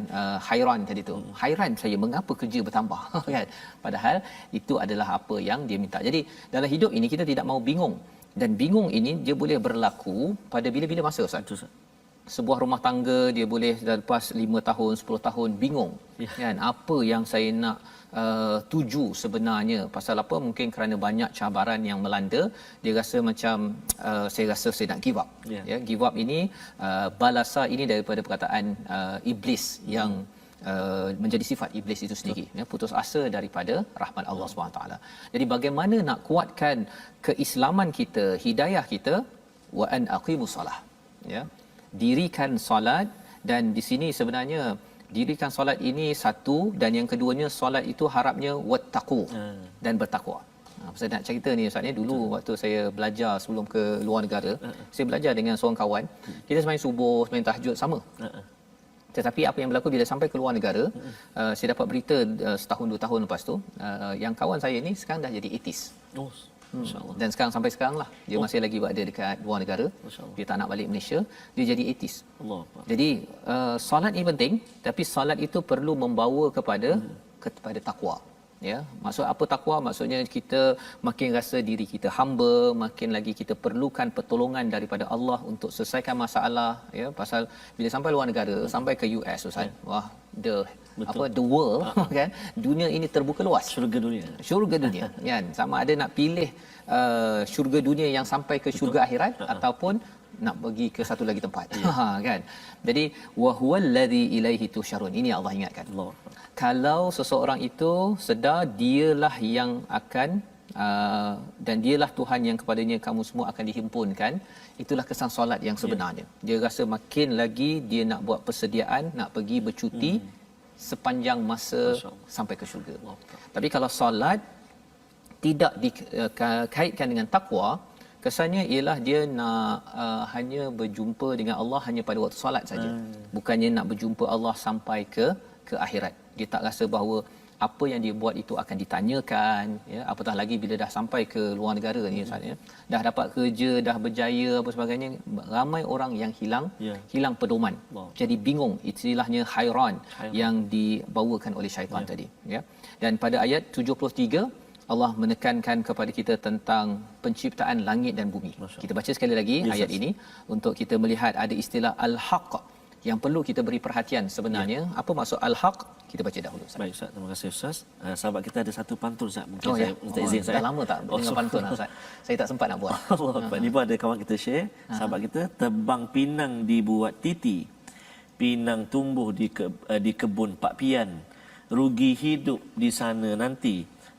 Speaker 2: hairan tadi tu. Hairan saya mengapa kerja bertambah, kan. Padahal itu adalah apa yang dia minta. Jadi dalam hidup ini kita tidak mau bingung, dan bingung ini dia boleh berlaku pada bila-bila masa Ustaz. Sebuah rumah tangga dia boleh lepas 5 tahun 10 tahun bingung, kan, apa yang saya nak tuju sebenarnya. Pasal apa? Mungkin kerana banyak cabaran yang melanda, dia rasa macam saya rasa saya nak give up. Ya, give up ini balasa ini daripada perkataan iblis yang menjadi sifat iblis itu sendiri, ya, putus asa daripada rahmat Allah SWT. Jadi bagaimana nak kuatkan keislaman kita, hidayah kita? Wa an aqimus salah, ya, dirikan solat. Dan di sini sebenarnya dirikan solat ini satu, dan yang keduanya solat itu harapnya wattaqu, dan bertakwa. Saya nak cerita ni Ustaz ni, dulu waktu saya belajar sebelum ke luar negara, saya belajar dengan seorang kawan. Kita sembahyang subuh, sembahyang tahajud sama. Tetapi apa yang berlaku bila sampai ke luar negara, saya dapat berita setahun 2 tahun lepas tu, yang kawan saya ni sekarang dah jadi etis.
Speaker 1: Oh, masya-Allah.
Speaker 2: Dan sampai sekarang lah dia masih lagi berada dekat luar negara. Dia tak nak balik Malaysia, dia jadi etis.
Speaker 1: Allah.
Speaker 2: Jadi solat ni penting, tapi solat itu perlu membawa kepada takwa. Ya, maksud apa takwa? Maksudnya kita makin rasa diri kita hamba, makin lagi kita perlukan pertolongan daripada Allah untuk selesaikan masalah, ya. Pasal bila sampai luar negara, sampai ke US Ustaz, wah, the world kan, dunia ini terbuka luas. Syurga dunia kan, sama ada nak pilih syurga dunia yang sampai ke syurga akhirat ataupun nak pergi ke satu lagi tempat. Kan. Jadi wa huwallazi ilaihi tusyarun. Ini Allah ingatkan. Allah. Kalau seseorang itu sedar dialah yang akan dan dialah Tuhan yang kepadanya kamu semua akan dihimpunkan, itulah kesan solat yang sebenarnya. Dia rasa makin lagi dia nak buat persediaan, nak pergi bercuti sepanjang masa sampai ke syurga. Tapi kalau solat tidak dikaitkan dengan takwa, kesannya ialah dia nak hanya berjumpa dengan Allah hanya pada waktu solat saja. Bukannya nak berjumpa Allah sampai ke akhirat. Dia tak rasa bahawa apa yang dia buat itu akan ditanyakan, ya, apatah lagi bila dah sampai ke luar negara ni Ustaz, ya. Dah dapat kerja, dah berjaya apa sebagainya, ramai orang yang hilang pedoman. Jadi bingung, istilahnya hairan yang dibawakan oleh syaitan tadi, ya. Dan pada ayat 73 Allah menekankan kepada kita tentang penciptaan langit dan bumi. Kita baca sekali lagi ayat ini untuk kita melihat ada istilah al-haq yang perlu kita beri perhatian sebenarnya. Apa maksud al-haq? Kita baca dahulu Ustaz.
Speaker 1: Baik Ustaz, terima kasih Ustaz. Sahabat kita ada satu pantun Ustaz. Mungkin saya minta izin Ustaz.
Speaker 2: Dah lama tak dengar pantun Ustaz. Saya tak sempat nak buat.
Speaker 1: Allah. Ni pun ada kawan kita share, sahabat kita, tebang pinang dibuat titi. Pinang tumbuh di kebun Pak Pian. Rugi hidup di sana nanti.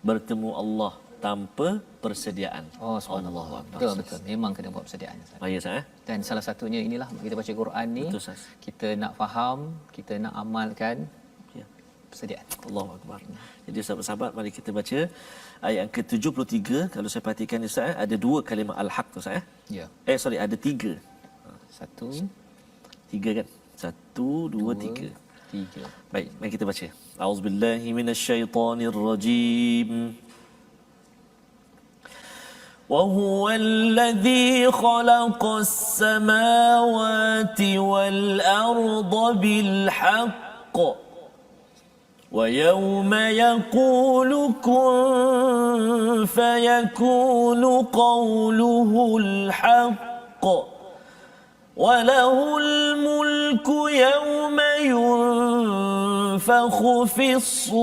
Speaker 1: Bertemu Allah tanpa persediaan.
Speaker 2: Oh, subhanallah. Betul. Memang kena buat persediaan.
Speaker 1: Baik Ustaz.
Speaker 2: Dan salah satunya inilah kita baca Quran ni, betul, kita nak faham, kita nak amalkan persediaan. Allahu akbar.
Speaker 1: Jadi sahabat-sahabat, mari kita baca ayat yang ke-73. Kalau saya perhatikan Ustaz, ada 2 kalimah al-haq tu Ustaz.
Speaker 2: Ya.
Speaker 1: Ada 3. 3 kan? 1 2 3. Baik, mari kita baca. A'udzubillahi minasyaitonirrajim. Wa huwal ladzi khalaqas samawati wal arda bil haqq. Wa yawma yaqulu kun fayakunu qawluhul haqq. وله الملك يوم ينفخ في الصور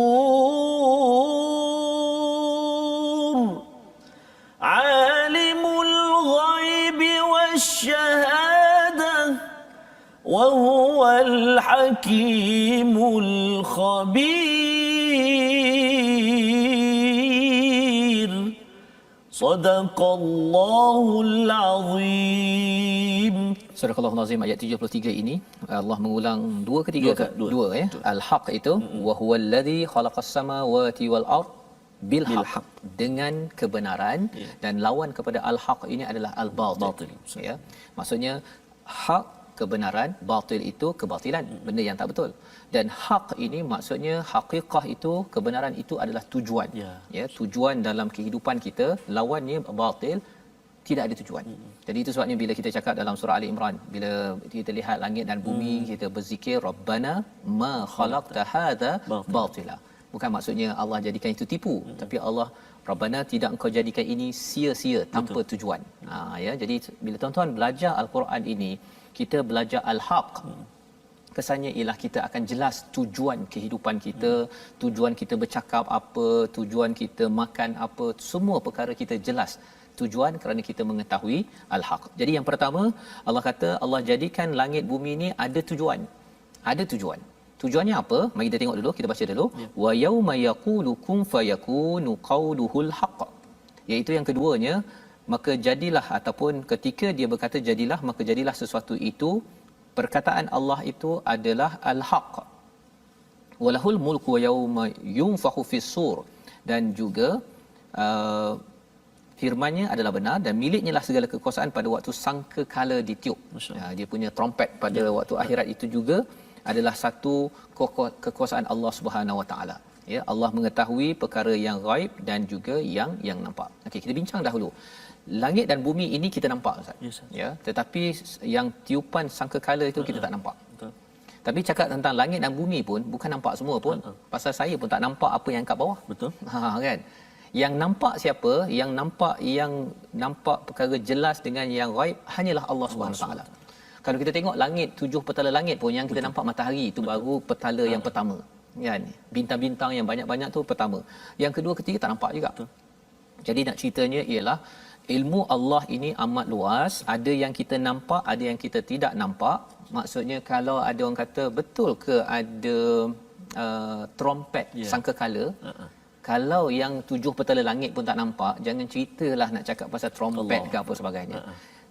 Speaker 1: عالم الغيب والشهادة وهو الحكيم الخبير صدق الله العظيم.
Speaker 2: Surah Al-Nazim ayat 73 ini Allah mengulang 2 ke 3 ke? 2 ya. Al-haq itu wa huwal ladzi khalaqas samawati wal ard bil haqq, dengan kebenaran, dan lawan kepada al-haq ini adalah al-batil. Ya. Maksudnya hak kebenaran, batil itu kebatilan, benda yang tak betul. Dan hak ini maksudnya hakikah itu, kebenaran itu adalah tujuan. Ya, tujuan dalam kehidupan kita, lawannya batil tidak ada tujuan. Jadi itu sebabnya bila kita cakap dalam surah Ali Imran, bila kita lihat langit dan bumi, kita berzikir Rabbana ma khalaqta hadza batila. Bukan maksudnya Allah jadikan itu tipu, tapi Allah Rabbana tidak engkau jadikan ini sia-sia tanpa tujuan. Ya, jadi bila tuan-tuan belajar al-Quran ini, kita belajar al-haq. Kesannya ialah kita akan jelas tujuan kehidupan kita, tujuan kita bercakap apa, tujuan kita makan apa, semua perkara kita jelas. Tujuan kerana kita mengetahui al-haq. Jadi yang pertama, Allah kata Allah jadikan langit bumi ini ada tujuan. Ada tujuan. Tujuannya apa? Mari kita tengok dulu, kita baca dulu. Wa yauma yaqulu kun fayakunu qawluhul haqq. Iaitu yang keduanya, maka jadilah, ataupun ketika dia berkata jadilah, maka jadilah sesuatu itu, perkataan Allah itu adalah al-haq. Walahul mulku yauma yunfakhu fis-sur, dan juga uh, firman-Nya adalah benar dan miliknya lah segala kekuasaan pada waktu sangkakala ditiup. Dia punya trompet pada waktu akhirat itu juga adalah satu kekuasaan Allah Subhanahu Wa Taala. Ya, Allah mengetahui perkara yang ghaib dan juga yang nampak. Okey, kita bincang dahulu. Langit dan bumi ini kita nampak, Ustaz.
Speaker 1: Yes,
Speaker 2: Ya, tetapi yang tiupan sangkakala itu kita tak nampak.
Speaker 1: Betul.
Speaker 2: Tapi cakap tentang langit dan bumi pun bukan nampak semua pun. Pasal saya pun tak nampak apa yang kat bawah.
Speaker 1: Betul.
Speaker 2: Kan? Yang nampak siapa? Yang nampak perkara jelas dengan yang ghaib hanyalah Allah Subhanahu taala. Kalau kita tengok langit, 7 petala langit pun yang kita nampak matahari itu baru petala yang pertama. Kan? Bintang-bintang yang banyak-banyak tu pertama. Yang kedua, ketiga tak nampak juga. Jadi nak ceritanya ialah ilmu Allah ini amat luas, ada yang kita nampak, ada yang kita tidak nampak. Maksudnya kalau ada orang kata betul ke ada trompet sangkakala, kalau yang 7 petala langit pun tak nampak, jangan ceritalah nak cakap pasal trompet ke apa sebagainya.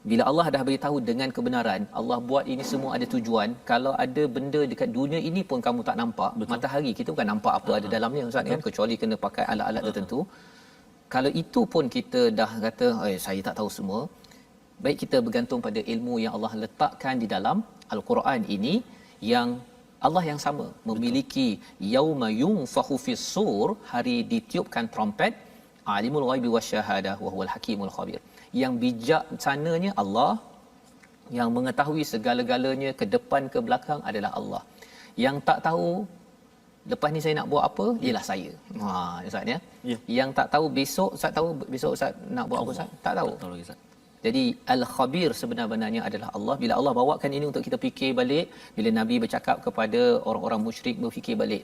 Speaker 2: Bila Allah dah beritahu dengan kebenaran, Allah buat ini semua ada tujuan. Kalau ada benda dekat dunia ini pun kamu tak nampak, matahari kita bukan nampak apa ada dalamnya, Ustaz, kan, kecuali kena pakai alat-alat tertentu. Kalau itu pun kita dah kata saya tak tahu semua, baik kita bergantung pada ilmu yang Allah letakkan di dalam Al-Quran ini, yang Allah yang sama memiliki yauma yunfakhu fis sur, hari ditiupkan trompet, alimul ghaibi wasyahadah wa huwal hakimul khabir. Yang bijaksananya Allah, yang mengetahui segala-galanya ke depan ke belakang adalah Allah. Yang tak tahu lepas ni saya nak buat apa ialah saya. Ustaz ya. Yang tak tahu besok, Ustaz tahu besok Ustaz nak buat apa, Ustaz? Tak tahu.
Speaker 1: Tak tahu lagi, Ustaz.
Speaker 2: Jadi Al-Khabir sebenarnya adalah Allah. Bila Allah bawakan ini untuk kita fikir balik, bila Nabi bercakap kepada orang-orang musyrik, berfikir balik,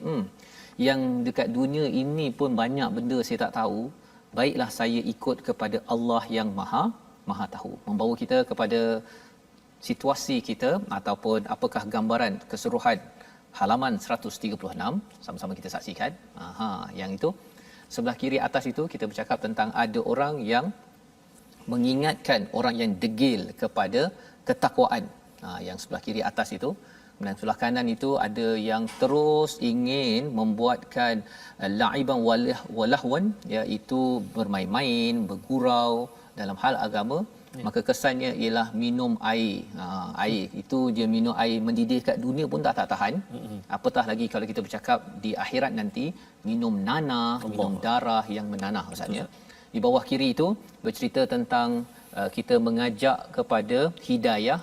Speaker 2: yang dekat dunia ini pun banyak benda saya tak tahu, baiklah saya ikut kepada Allah yang Maha tahu. Membawa kita kepada situasi kita ataupun apakah gambaran keseluruhan halaman 136, sama-sama kita saksikan. Yang itu sebelah kiri atas itu kita bercakap tentang ada orang yang mengingatkan orang yang degil kepada ketakwaan. Yang sebelah kiri atas itu. Dan sebelah kanan itu ada yang terus ingin membuatkan la'iban walahwan, iaitu bermain-main, bergurau dalam hal agama. Maka kesannya ialah minum air. Air itu dia minum air mendidih kat dunia pun tak tahan. Apatah lagi kalau kita bercakap di akhirat nanti, minum nanah, minum darah yang menanah, maksudnya. Di bawah kiri itu bercerita tentang kita mengajak kepada hidayah.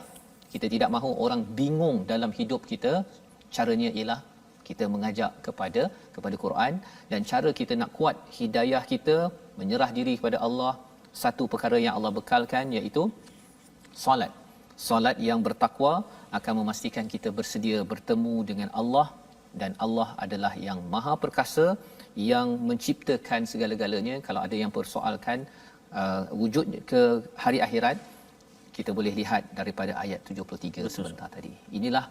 Speaker 2: Kita tidak mahu orang bingung dalam hidup kita. Caranya ialah kita mengajak kepada Quran, dan cara kita nak kuat hidayah kita, menyerah diri kepada Allah. Satu perkara yang Allah bekalkan iaitu solat. Solat yang bertakwa akan memastikan kita bersedia bertemu dengan Allah, dan Allah adalah yang Maha Perkasa, yang menciptakan segala-galanya. Kalau ada yang persoalkan wujud ke hari akhirat, kita boleh lihat daripada ayat 73 sebentar tadi. Inilah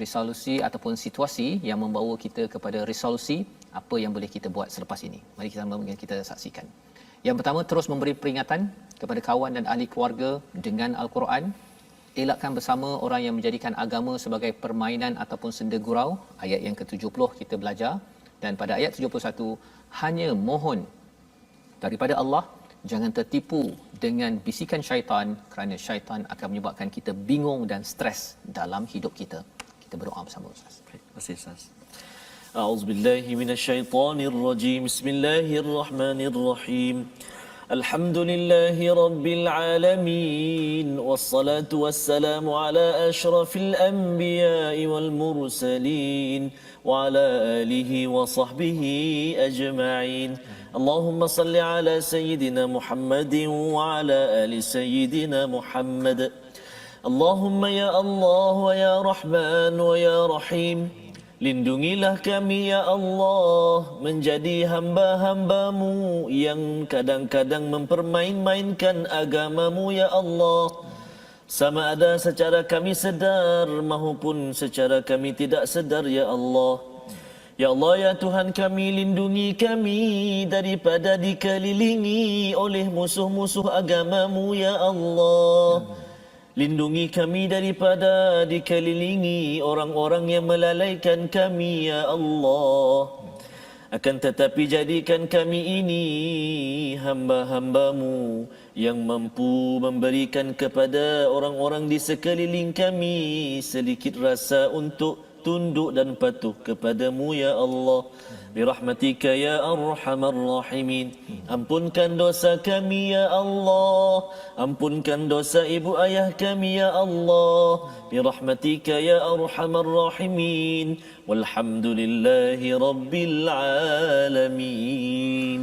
Speaker 2: resolusi ataupun situasi yang membawa kita kepada resolusi apa yang boleh kita buat selepas ini. Mari kita saksikan. Yang pertama, terus memberi peringatan kepada kawan dan ahli keluarga dengan Al-Quran. Elakkan bersama orang yang menjadikan agama sebagai permainan ataupun senda gurau. Ayat yang ke-70 kita belajar. Dan pada ayat 71, hanya mohon daripada Allah, jangan tertipu dengan bisikan syaitan, kerana syaitan akan menyebabkan kita bingung dan stres dalam hidup kita. Kita berdoa bersama, Ustaz.
Speaker 1: Terima kasih, Ustaz. A'udzubillahi minasyaitonirrajim. Bismillahirrahmanirrahim. Alhamdulillahi rabbil alamin, wassalatu wassalamu ala asyrafil anbiya'i wal mursalin wa ala alihi wa sahbihi ajma'in. Allahumma salli ala sayyidina Muhammadin wa ala ali sayyidina Muhammad. Allahumma ya Allah wa ya Rahman wa ya Rahim, lindungilah kami ya Allah menjadi hamba-hambamu yang kadang-kadang mempermain-mainkan agamamu ya Allah. Sama ada secara kami sedar maupun secara kami tidak sedar ya Allah. Ya Allah, ya Tuhan kami, lindungi kami daripada dikelilingi oleh musuh-musuh agamamu ya Allah. Lindungi kami daripada dikelilingi orang-orang yang melalaikan kami ya Allah. Akan tetapi jadikan kami ini hamba-hambamu yang mampu memberikan kepada orang-orang di sekeliling kami sedikit rasa untuk tunduk dan patuh kepadamu ya Allah. Birahmatika ya arhamar rahimin. Ampunkan dosa kami ya Allah. Ampunkan dosa ibu ayah kami ya Allah. Birahmatika ya arhamar rahimin. Walhamdulillahi rabbil alamin.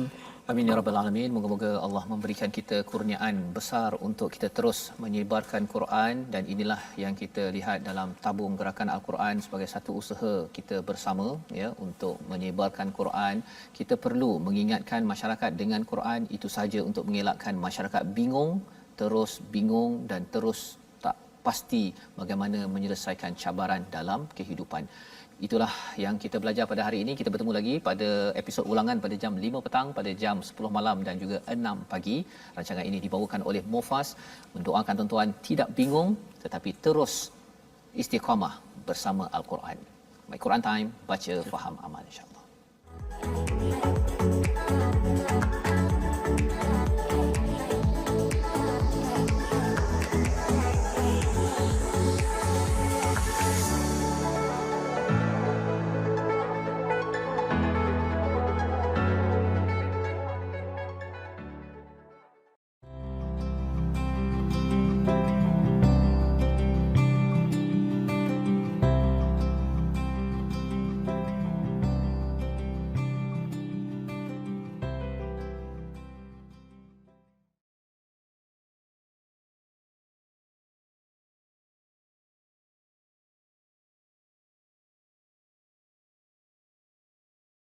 Speaker 2: Amin ya rabbal alamin. Moga-moga Allah memberikan kita kurniaan besar untuk kita terus menyebarkan Quran, dan inilah yang kita lihat dalam tabung gerakan Al-Quran sebagai satu usaha kita bersama ya untuk menyebarkan Quran. Kita perlu mengingatkan masyarakat dengan Quran itu saja untuk mengelakkan masyarakat bingung dan terus tak pasti bagaimana menyelesaikan cabaran dalam kehidupan. Itulah yang kita belajar pada hari ini. Kita bertemu lagi pada episod ulangan pada jam 5 petang, pada jam 10 malam dan juga 6 pagi. Rancangan ini dibawakan oleh Mufas. Mendoakan tuan-tuan tidak bingung tetapi terus istiqamah bersama Al-Quran. My Quran Time, baca, faham, amal, insya-Allah.